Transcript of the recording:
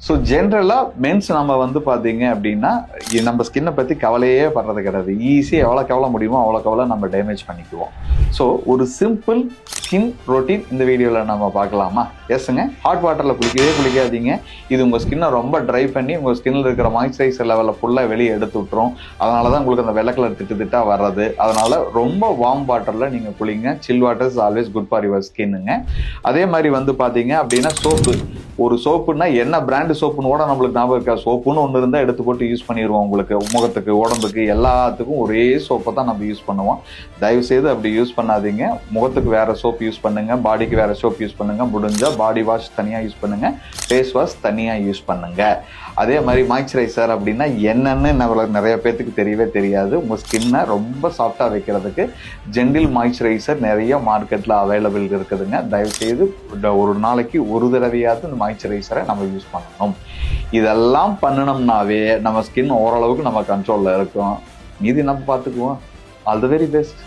So ஜென்ரலாக men's நம்ம வந்து பார்த்தீங்க அப்படின்னா நம்ம ஸ்கின்னை பற்றி கவலையே படுறது கிடையாது. ஈஸியாக எவ்வளோ கவலை முடியுமோ அவ்வளோ கவலை நம்ம டேமேஜ் பண்ணிக்குவோம். ஸோ ஒரு சிம்பிள் ஸ்கின் ரொட்டீன் இந்த வீடியோவில் நம்ம பார்க்கலாமா? எஸ்ங்க, ஹாட் வாட்டரில் குளிக்காதீங்க. இது உங்கள் ஸ்கின்னை ரொம்ப ட்ரை பண்ணி உங்கள் ஸ்கின்னில் இருக்கிற மாய்ஸ்சரைசர் லெவலில் ஃபுல்லாக வெளியே எடுத்து விட்டுரும். அதனால தான் உங்களுக்கு அந்த வெள்ளை கலர் திட்டா வர்றது. அதனால ரொம்ப வார்ம் வாட்டரில் நீங்கள் குளிங்க. Chill water is always good for your ஸ்கின்னுங்க. அதே மாதிரி வந்து பார்த்தீங்க அப்படின்னா சோப்பு, ஒரு சோப்புன்னா என்ன பிராண்டு சோப்புன்னு கூட நம்மளுக்கு ஞாபகம் இருக்கா? சோப்புன்னு ஒன்று இருந்தால் எடுத்து போட்டு யூஸ் பண்ணிடுவோம். உங்களுக்கு முகத்துக்கு, உடம்புக்கு, எல்லாத்துக்கும் ஒரே சோப்பை தான் நம்ம யூஸ் பண்ணுவோம். தயவுசெய்து அப்படி யூஸ் பண்ணாதீங்க. முகத்துக்கு வேற சோப் யூஸ் பண்ணுங்க, பாடிக்கு வேற சோப் யூஸ் பண்ணுங்க. முடிஞ்சா பாடி வாஷ் தனியாக யூஸ் பண்ணுங்க, ஃபேஸ் வாஷ் தனியாக யூஸ் பண்ணுங்க. அதே மாதிரி மாய்ஸ்சரைசர் அப்படின்னா என்னன்னு நிறைய பேர்த்துக்கு தெரியவே தெரியாது. உங்கள் ஸ்கின்னை ரொம்ப சாஃப்டாக வைக்கிறதுக்கு ஜென்டில் மாய்ஸ்சரைசர் நிறைய மார்க்கெட்டில் அவைலபிள் இருக்குதுங்க. தயவுசெய்து ஒரு நாளைக்கு ஒரு தடவையாவது இந்த மாய்ஸ்சரைசரை நம்ம யூஸ் பண்ணணும். இதெல்லாம் பண்ணணும்னாவே நம்ம ஸ்கின் ஓரளவுக்கு நம்ம கண்ட்ரோலில் இருக்கும். மீதி நம்ம பார்த்துக்குவோம். All the very best.